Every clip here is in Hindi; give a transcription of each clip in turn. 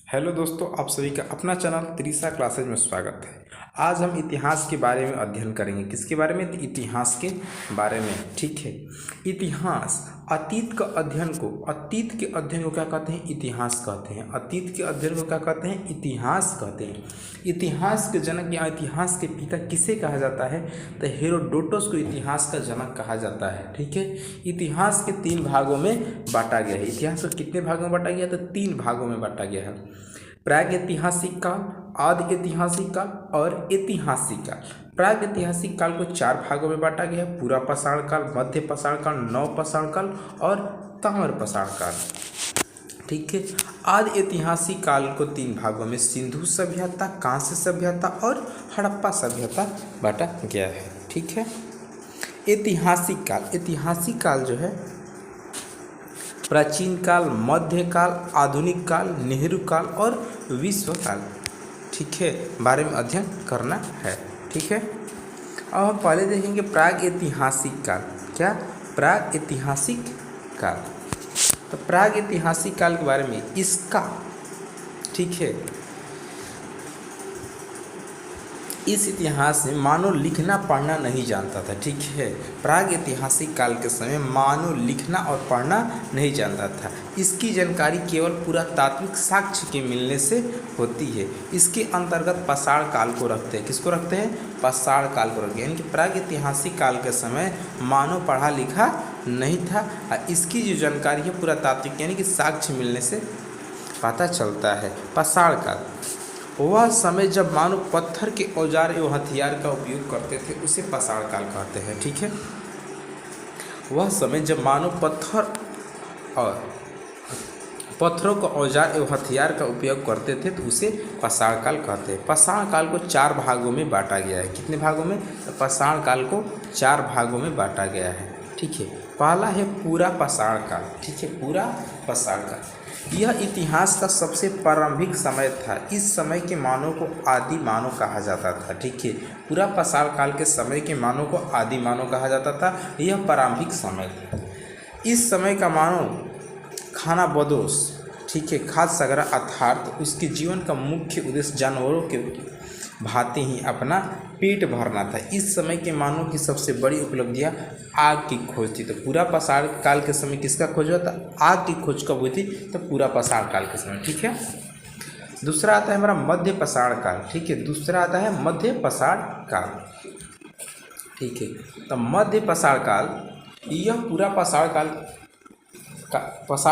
हेलो दोस्तों, आप सभी का अपना चैनल त्रिशा क्लासेज में स्वागत है। आज हम इतिहास के बारे में अध्ययन करेंगे। किसके बारे में? तो इतिहास के बारे में। ठीक है। इतिहास अतीत के अध्ययन को क्या कहते हैं? इतिहास कहते हैं। अतीत के अध्ययन को क्या कहते हैं? इतिहास कहते हैं। इतिहास के जनक या इतिहास के पिता किसे कहा जाता है? तो हेरोडोटस को इतिहास का जनक कहा जाता है। ठीक है। इतिहास के 3 भागों में बांटा गया है। इतिहास को कितने भागों में बांटा गया? तो 3 भागों में बांटा गया है। प्राग ऐतिहासिक काल, आदि ऐतिहासिक काल और ऐतिहासिक काल। प्राग ऐतिहासिक काल को 4 भागों में बांटा गया है। पूरा पाषाण काल, मध्य पाषाण काल, नव पाषाण काल और ताम्र पाषाण काल। ठीक है। आदि ऐतिहासिक काल को 3 भागों में सिंधु सभ्यता, कांस्य सभ्यता और हड़प्पा सभ्यता बांटा गया है। ठीक है। ऐतिहासिक काल जो है प्राचीन काल, मध्यकाल, आधुनिक काल, नेहरू काल और विश्व काल, ठीक है, बारे में अध्ययन करना है। ठीक है। अब हम पहले देखेंगे प्राग ऐतिहासिक काल। क्या? प्राग ऐतिहासिक काल। तो प्राग ऐतिहासिक काल के बारे में इसका, ठीक है, इस इतिहास में मानव लिखना पढ़ना नहीं जानता था। ठीक है। प्राग ऐतिहासिक काल के समय मानव लिखना और पढ़ना नहीं जानता था। इसकी जानकारी केवल पुरातात्विक साक्ष्य के मिलने से होती है। इसके अंतर्गत पाषाण काल को रखते हैं। किसको रखते हैं? पाषाण काल को रखते हैं। यानी कि प्राग ऐतिहासिक काल के समय मानव पढ़ा लिखा नहीं था। इसकी जो जानकारी है पुरातात्विक यानी कि साक्ष्य मिलने से पता चलता है। पाषाण काल वह समय जब मानव पत्थर के औजार एवं हथियार का उपयोग करते थे, उसे पाषाण काल कहते हैं। ठीक है। वह समय जब मानव पत्थरों का औजार एवं हथियार का उपयोग करते थे, तो उसे पाषाण काल कहते हैं। पाषाण काल को 4 भागों में बांटा गया है। कितने भागों में? तो पाषाण काल को 4 भागों में बांटा गया है। ठीक है। पहला है पूरा पाषाण काल। ठीक है। पूरा पाषाण काल यह इतिहास का सबसे प्रारंभिक समय था। इस समय के मानव को आदि मानव कहा जाता था। ठीक है। पूरा पाषाण काल के समय के मानव को आदि मानव कहा जाता था। यह प्रारंभिक समय था। इस समय का मानव खाना बदोश, ठीक है, खाद्य संग्रह अर्थात उसके जीवन का मुख्य उद्देश्य जानवरों के भांति ही अपना पेट भरना था। इस समय के मानव की सबसे बड़ी उपलब्धियां आग की खोज थी। तो पूरा पाषाण काल के समय किसका खोज हुआ था? आग की खोज कब हुई थी? तो पूरा पाषाण काल के समय। ठीक है। दूसरा आता है हमारा मध्य पाषाण काल। ठीक है। दूसरा आता है मध्य पाषाण काल। ठीक है। तो मध्य पाषाण काल यह पूरा पाषाण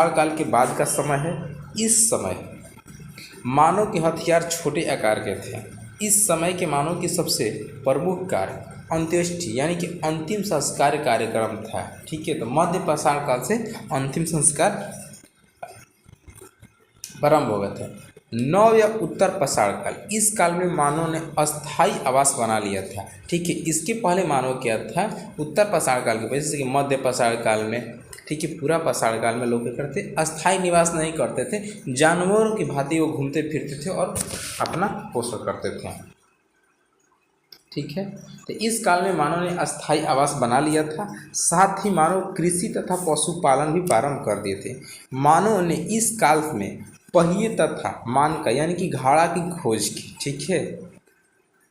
काल के बाद का समय है। इस समय मानव के हथियार छोटे आकार के थे। इस समय के मानव की सबसे प्रमुख कार्य अंत्येष्टि यानी कि अंतिम संस्कार कार्यक्रम था। ठीक है। तो मध्य पाषाण काल से अंतिम संस्कार प्रारंभ हो गए थे। नव या उत्तर पाषाण काल, इस काल में मानव ने अस्थायी आवास बना लिया था। ठीक है। इसके पहले मानव क्या था? उत्तर पाषाण काल के जैसे कि मध्य पाषाण काल में, ठीक है, पूरा पाषाण काल में लोग क्या करते? अस्थायी निवास नहीं करते थे, जानवरों की भांति वो घूमते फिरते थे और अपना पोषण करते थे। ठीक है। तो इस काल में मानव ने अस्थायी आवास बना लिया था। साथ ही मानव कृषि तथा पशुपालन भी प्रारंभ कर दिए थे। मानव ने इस काल में पहिए तथा मानका यानी कि घड़ा की खोज की। ठीक है।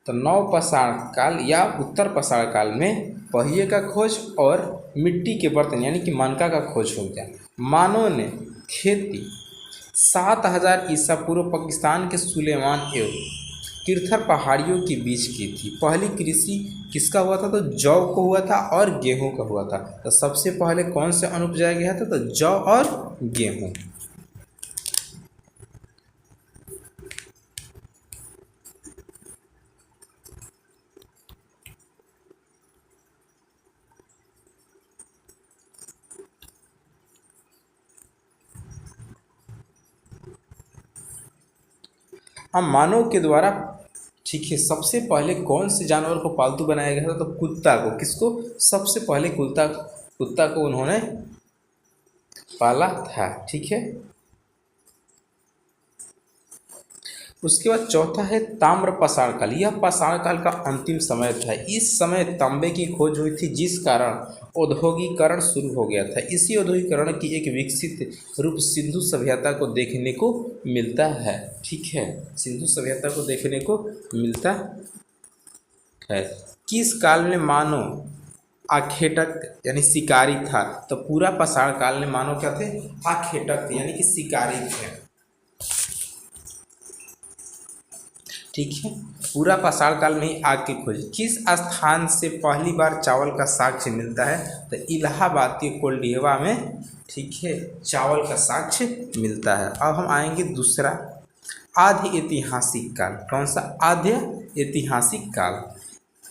तो नव पाषाण काल या उत्तर पाषाण काल में पहिए का खोज और मिट्टी के बर्तन यानी कि मानका का खोज हो गया। मानव ने खेती 7000 ईसा पूर्व पाकिस्तान के सुलेमान एवं किरथर पहाड़ियों के बीच की थी। पहली कृषि किसका हुआ था? तो जौ को हुआ था और गेहूं का हुआ था। तो सबसे पहले कौन से अन्न उपजाया गया था? तो जौ और गेहूं। हम मानव के द्वारा, ठीक है, सबसे पहले कौन से जानवर को पालतू बनाया गया था? तो कुत्ता को। किसको? सबसे पहले कुत्ता को उन्होंने पाला था। ठीक है। उसके बाद चौथा है ताम्र पाषाण काल। यह पाषाण काल का अंतिम समय था। इस समय तांबे की खोज हुई थी, जिस कारण औद्योगिकरण शुरू हो गया था। इसी औद्योगिकरण की एक विकसित रूप सिंधु सभ्यता को देखने को मिलता है। ठीक है, सिंधु सभ्यता को देखने को मिलता है। किस काल में मानव आखेटक यानी शिकारी था? तो पूरा पाषाण काल में मानव क्या थे? आखेटक थे, यानी कि शिकारी थे। ठीक है, पूरा पाषाण काल में ही आग की खोज। किस स्थान से पहली बार चावल का साक्ष्य मिलता है? तो इलाहाबाद के कोल्डिहवा में, ठीक है, चावल का साक्ष्य मिलता है। अब हम आएंगे दूसरा, आद्य ऐतिहासिक काल। कौन सा? आद्य ऐतिहासिक काल।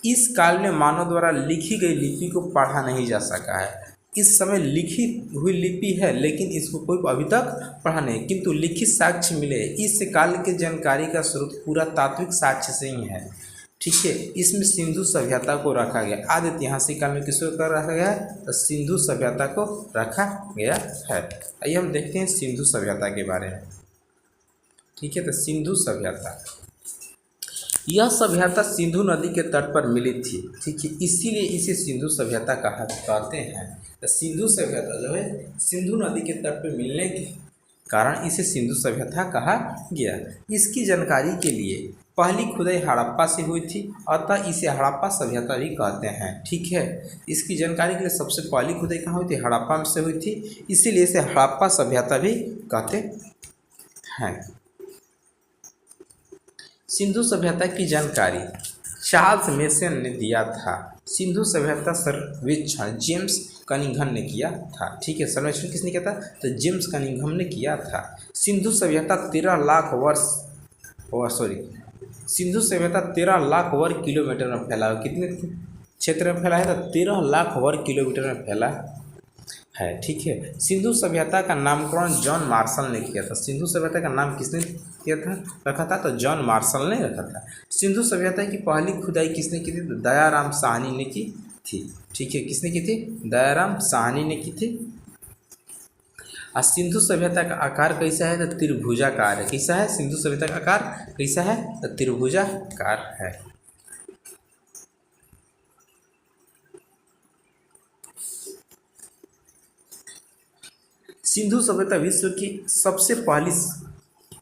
इस काल में मानव द्वारा लिखी गई लिपि को पढ़ा नहीं जा सका है। इस समय लिखी हुई लिपि है, लेकिन इसको कोई अभी तक पढ़ा नहीं, किंतु लिखित साक्ष्य मिले। इस काल के जानकारी का स्रोत पूरा तात्विक साक्ष्य से ही है। ठीक है, इसमें सिंधु सभ्यता को रखा गया। आदि ऐतिहासिक काल में किसको कर रखा गया है? तो सिंधु सभ्यता को रखा गया है। आइए हम देखते हैं सिंधु सभ्यता के बारे में। ठीक है, तो सिंधु सभ्यता, यह सभ्यता सिंधु नदी के तट पर मिली थी। ठीक है, इसीलिए इसे सिंधु सभ्यता कहते हैं। तो सिंधु सभ्यता जो है सिंधु नदी के तट पर मिलने के कारण इसे सिंधु सभ्यता कहा गया। इसकी जानकारी के लिए पहली खुदाई हड़प्पा से हुई थी, अतः इसे हड़प्पा सभ्यता भी कहते हैं। ठीक है, इसकी जानकारी के लिए सबसे पहली खुदाई कहाँ हुई थी? हड़प्पा में से हुई थी, इसीलिए इसे हड़प्पा सभ्यता भी कहते हैं। सिंधु सभ्यता की जानकारी चार्ल्स मेसन ने दिया था। सिंधु सभ्यता सर्वेक्षण जेम्स कनिंघम ने किया था। ठीक है, सर्वेक्षण किसने किया था? तो जेम्स कनिंघम ने किया था। सिंधु सभ्यता 13 लाख वर्ग किलोमीटर में फैला है। कितने क्षेत्र में फैला है? तो 13 लाख वर्ग किलोमीटर में फैला है। ठीक है, सिंधु सभ्यता का नामकरण जॉन मार्शल ने किया था। सिंधु सभ्यता का नाम किसने किया था, रखा था? तो जॉन मार्शल ने रखा था। सिंधु सभ्यता की पहली खुदाई किसने की थी? तो दयाराम साहनी ने की थी। ठीक है, किसने की थी? दयाराम साहनी ने की थी। और सिंधु सभ्यता का आकार कैसा है? तो त्रिभुजाकार है। कैसा है? सिंधु सभ्यता का आकार कैसा है? तो त्रिभुजाकार है। सिंधु सभ्यता विश्व की सबसे पहली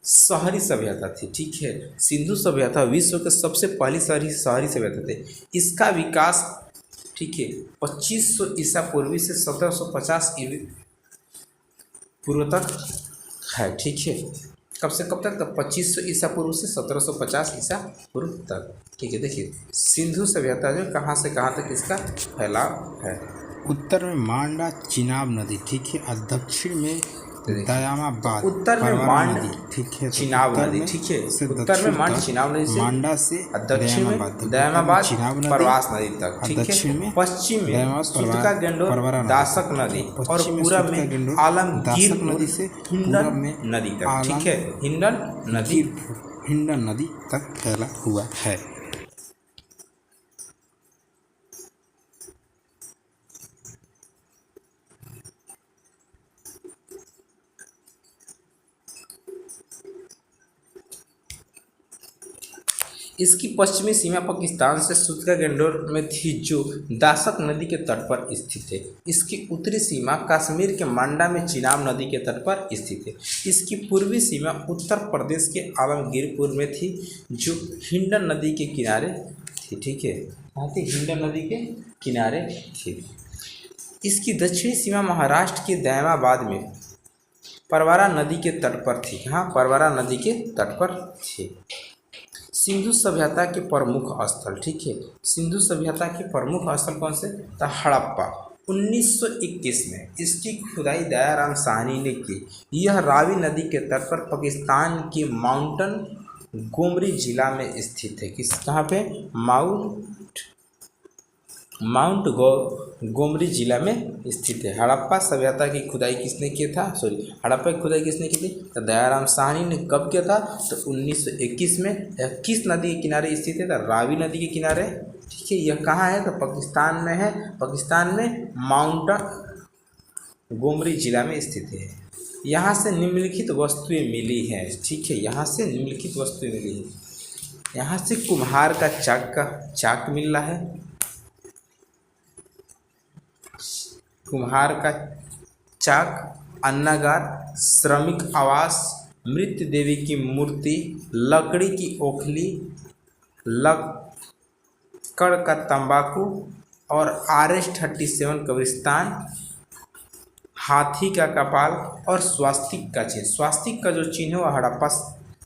शहरी सभ्यता थी। ठीक है, सिंधु सभ्यता विश्व के सबसे पहली शहरी सभ्यता थी। इसका विकास, ठीक है, 2500 ईसा पूर्वी से 1750 पूर्व तक है। ठीक है, कब से कब तक? तो 2500 ईसा पूर्व से 1750 ईसा पूर्व तक। ठीक है, देखिए सिंधु सभ्यता जो कहाँ से कहाँ तक इसका फैलाव है। उत्तर में मांडा चिनाब नदी, ठीक है, और दक्षिण में दयामाबाद, उत्तर में मांड, ठीक है, चिनाब नदी, ठीक है, उत्तर में मांड चिनाब नदी से, मांडा से दक्षिण में दयामाबाद परवास नदी तक, ठीक है, पश्चिम में सुतका गेंडोर दासक नदी, और पूरब में आलमगीर नदी से हिंडन नदी तक। ठीक है, हिंडन नदी तक फैला हुआ है। इसकी पश्चिमी सीमा पाकिस्तान से सुतका गेंडोर में थी, जो दासक नदी के तट पर स्थित है। इसकी उत्तरी सीमा कश्मीर के मांडा में चिनाब नदी के तट पर स्थित है। इसकी पूर्वी सीमा उत्तर प्रदेश के आलमगीरपुर में थी, जो हिंडन नदी के किनारे थी। ठीक है, कहाँ थी? हिंडन नदी के किनारे थी। इसकी दक्षिणी सीमा महाराष्ट्र के दयामाबाद में परवरा नदी के तट पर थी। हाँ, परवरा नदी के तट पर थी। सिंधु सभ्यता के प्रमुख स्थल, ठीक है, सिंधु सभ्यता के प्रमुख स्थल कौन से? तो हड़प्पा 1921 में इसकी खुदाई दयाराम साहनी ने की। यह रावी नदी के तट पर पाकिस्तान के माउंटन गोमरी जिला में स्थित है। किस कहाँ पे? माउंट गोमरी जिला में स्थित है। हड़प्पा सभ्यता की खुदाई किसने किया था? हड़प्पा की खुदाई किसने की थी? तो दयाराम साहनी ने कब किया था? तो 1921 में। किस नदी के किनारे स्थित है? तो रावी नदी के किनारे। ठीक है, यह कहाँ है? तो पाकिस्तान में है। पाकिस्तान में माउंट गोमरी जिला में स्थित है। यहाँ से निम्नलिखित वस्तुएं मिली हैं, ठीक है, यहाँ से निम्नलिखित वस्तुएं मिली हैं। यहाँ से कुम्हार का चाक मिल रहा है, कुम्हार का चाक, अन्नागार, श्रमिक आवास, मृत देवी की मूर्ति, लकड़ी की ओखली, लक्कड़ का तंबाकू और RS-37 कब्रिस्तान, हाथी का कपाल और स्वास्तिक का चिन्ह। स्वास्तिक का जो चिन्ह है वह हड़प्पा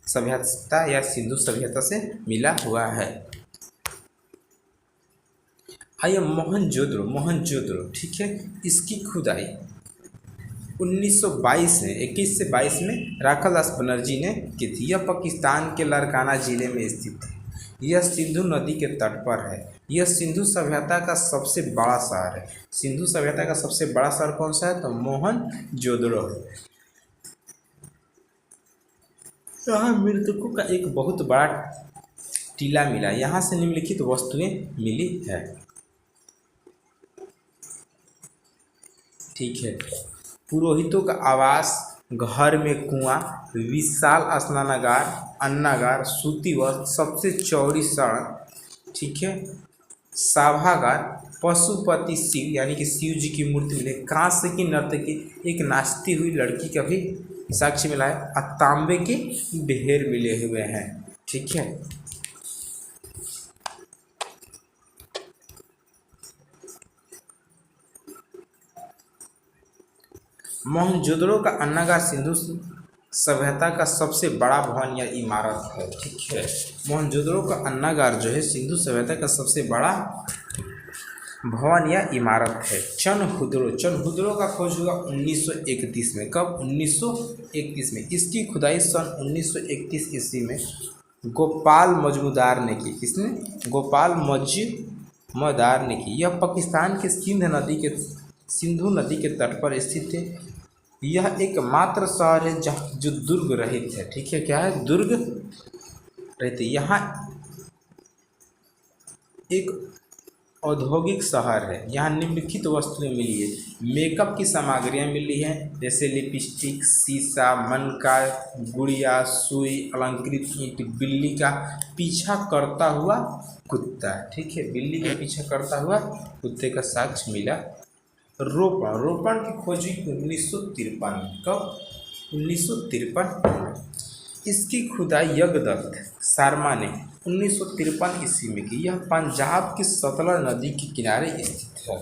सभ्यता या सिंधु सभ्यता से मिला हुआ है। आइए मोहनजोदड़ो, ठीक है, इसकी खुदाई 1922 में 21 से 22 में राखादास बनर्जी ने की थी। यह पाकिस्तान के लारकाना जिले में स्थित है। यह सिंधु नदी के तट पर है। यह सिंधु सभ्यता का सबसे बड़ा शहर है। सिंधु सभ्यता का सबसे बड़ा शहर कौन सा है? तो मोहनजोदड़ो है। यहाँ मृतकों का एक बहुत बड़ा टीला मिला। यहाँ से निम्नलिखित वस्तुएं मिली है, ठीक है। पुरोहितों का आवास, घर में कुआं, विशाल स्नानागार, अन्नागार, सूती वस्त्र, सबसे चौड़ी सड़क, ठीक है, सभागार, पशुपति शिव यानी कि शिव जी की मूर्ति मिले, कांस्य की नर्तकी, एक नाचती हुई लड़की का भी साक्ष्य मिला है, और तांबे के बेहेर मिले हुए हैं, ठीक है। मोहनजोदड़ो का अन्नागार सिंधु सभ्यता का सबसे बड़ा भवन या इमारत है, ठीक है। मोहनजोदड़ो का अन्नागार जो है सिंधु सभ्यता का सबसे बड़ा भवन या इमारत है। चनहुदड़ो का खोज हुआ 1931 में। कब? 1931 में। इसकी खुदाई सन 1931 ईस्वी में गोपाल मजूमदार ने की। किसने? गोपाल मजूमदार ने की। यह पाकिस्तान के सिंधु नदी के तट पर स्थित है। यह एकमात्र शहर है जहाँ जो दुर्ग रहित है, ठीक है। क्या है? दुर्ग रहित। यहाँ एक औद्योगिक शहर है। यहाँ निम्नलिखित वस्तुएं मिली है। मेकअप की सामग्रियाँ मिली हैं, जैसे लिपस्टिक, शीशा, मनका, गुड़िया, सुई, अलंकृत ईंट, बिल्ली का पीछा करता हुआ कुत्ता, ठीक है, बिल्ली का पीछा करता हुआ कुत्ते का साक्ष्य मिला। रोपण की खोज हुई 1953। कब? 1953। इसकी खुदाई यज्ञदत्त शर्मा ने 1953 ईस्वी में की। यह पंजाब की सतलज नदी के किनारे स्थित है।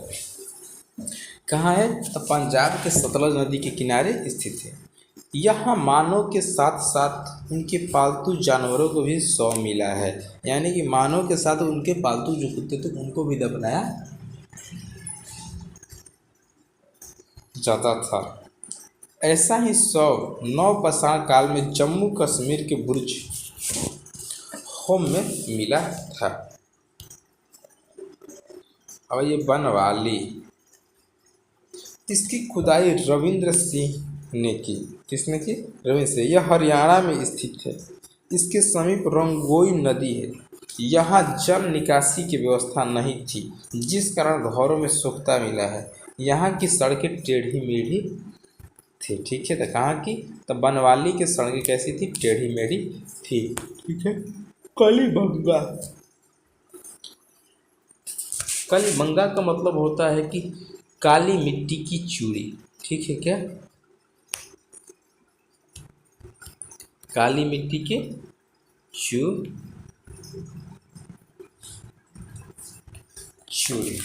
कहाँ है? तो पंजाब के सतलज नदी के किनारे स्थित है। यहाँ मानव के साथ साथ उनके पालतू जानवरों को भी शव मिला है, यानी कि मानव के साथ उनके पालतू जो कुत्ते थे उनको भी दफनाया जाता था। ऐसा ही शव नवपाषाण काल में जम्मू कश्मीर के बुर्ज होम में मिला था। अब ये बनवाली, इसकी खुदाई रविंद्र सिंह ने की। किसने की? रविंद्र सिंह। यह हरियाणा में स्थित है। इसके समीप रंगोई नदी है। यहाँ जल निकासी की व्यवस्था नहीं थी, जिस कारण घरों में सोख्ता मिला है। यहाँ की सड़कें टेढ़ी मेढ़ी थी, ठीक है। तो कहाँ की? तो बनवाली की सड़कें कैसी थी? टेढ़ी मेढ़ी थी, ठीक है। कलीबंगा का मतलब होता है कि काली मिट्टी की चूड़ी, ठीक है। क्या? काली मिट्टी के चूड़ी,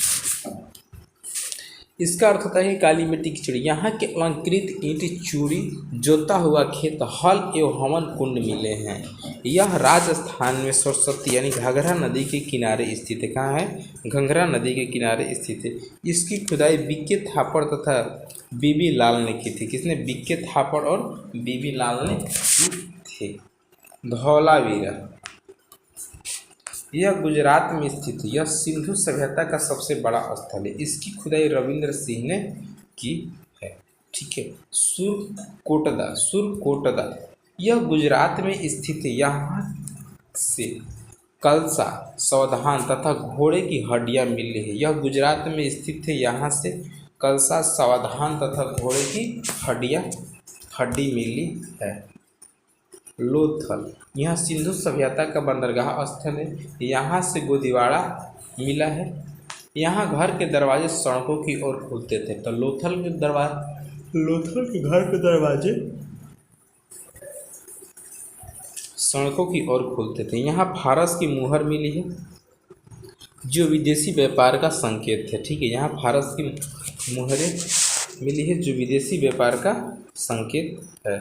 इसका अर्थ होता है कि काली मिट्टी की चूड़ी। यहाँ के अलंकृत ईंट, चूड़ी, जोता हुआ खेत, हल एवं हवन कुंड मिले हैं। यह राजस्थान में सरस्वती यानी घाघरा नदी के किनारे स्थित है। कहाँ है? घाघरा नदी के किनारे स्थित है। इसकी खुदाई बीके थापड़ तथा बीबी लाल ने की थी। किसने? बीके थापड़ और बीबी लाल ने की थी। धौलावीरा, यह गुजरात में स्थित है। यह सिंधु सभ्यता का सबसे बड़ा स्थल है। इसकी खुदाई रविंद्र सिंह ने की है, ठीक है। सुरकोटदा, यह गुजरात में स्थित है। यहाँ से कलसा, सावधान तथा घोड़े की हड्डियाँ मिली है। यह गुजरात में स्थित है। यहाँ से कलसा, सावधान तथा घोड़े की खड्डी मिली है। लोथल, यह सिंधु सभ्यता का बंदरगाह स्थल है। यहाँ से गोदीवाड़ा मिला है। यहाँ घर के दरवाजे सड़कों की ओर खुलते थे। तो लोथल के घर के दरवाजे सड़कों की ओर खुलते थे। यहाँ फारस की मुहर मिली है जो विदेशी व्यापार का संकेत है। ठीक है, यहाँ फारस की मुहरें मिली है जो विदेशी व्यापार का संकेत है।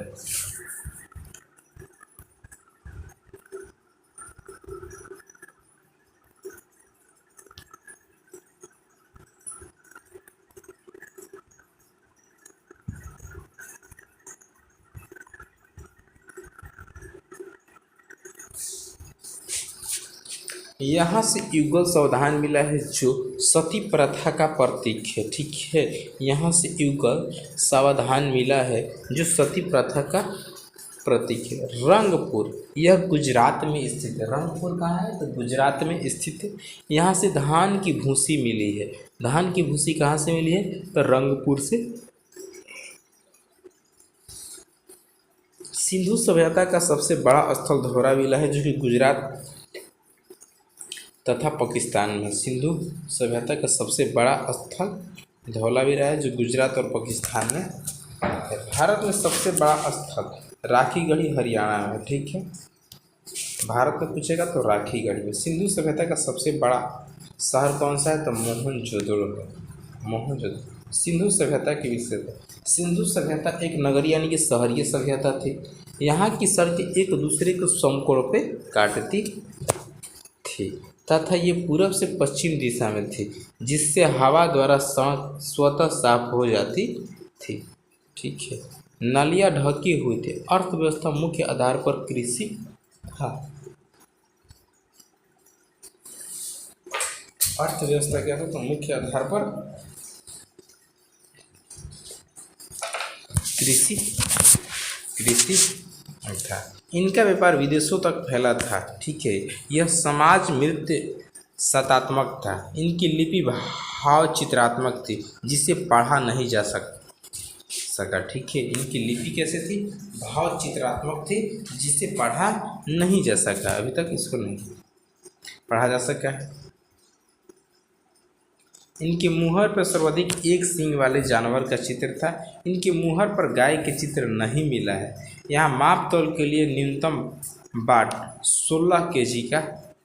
यहाँ से युगल सावधान मिला है जो सती प्रथा का प्रतीक है। ठीक है, यहाँ से युगल सावधान मिला है जो सती प्रथा का प्रतीक है। रंगपुर, यह गुजरात में स्थित है। रंगपुर कहाँ है? तो गुजरात में स्थित है। यहाँ से धान की भूसी मिली है। धान की भूसी कहाँ से मिली है? तो रंगपुर से। सिंधु सभ्यता का सबसे बड़ा स्थल धौलावीरा है जो कि गुजरात तथा पाकिस्तान में। सिंधु सभ्यता का सबसे बड़ा स्थल धौलावीरा है जो गुजरात और पाकिस्तान में है। भारत में सबसे बड़ा स्थल राखीगढ़ी हरियाणा में। ठीक है, भारत में पूछेगा तो राखीगढ़ी में। सिंधु सभ्यता का सबसे बड़ा शहर कौन सा है? तो मोहनजोदड़ो है। मोहनजोदड़ो सिंधु सभ्यता की विशेषता। सिंधु सभ्यता एक नगरीय यानी कि शहरीय सभ्यता थी। यहाँ की सड़कें एक दूसरे को समकोण पे काटती थी तथा ये पूरब से पश्चिम दिशा में थी जिससे हवा द्वारा सड़क स्वतः साफ हो जाती थी। ठीक है, नालियाँ ढकी हुई थी। अर्थव्यवस्था मुख्य आधार पर कृषि था। अर्थव्यवस्था क्या था? तो मुख्य आधार पर कृषि था। इनका व्यापार विदेशों तक फैला था। ठीक है, यह समाज नृत्य सतात्मक था। इनकी लिपि भाव चित्रात्मक थी जिसे पढ़ा नहीं जा सका। ठीक है, इनकी लिपि कैसे थी? भाव चित्रात्मक थी जिसे पढ़ा नहीं जा सका। अभी तक इसको नहीं पढ़ा जा सका है। इनके मुहर पर सर्वाधिक एक सींग वाले जानवर का चित्र था। इनके मुहर पर गाय के चित्र नहीं मिला है। यहाँ माप तौल के लिए न्यूनतम बाट 16 kg का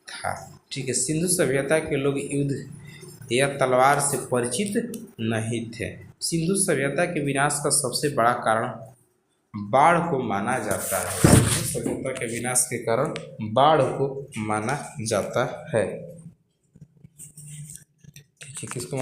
था। ठीक है, सिंधु सभ्यता के लोग युद्ध या तलवार से परिचित नहीं थे। सिंधु सभ्यता के विनाश का सबसे बड़ा कारण बाढ़ को माना जाता है। सिंधु सभ्यता के विनाश के कारण बाढ़ को माना जाता है। ठीक है, किसको माना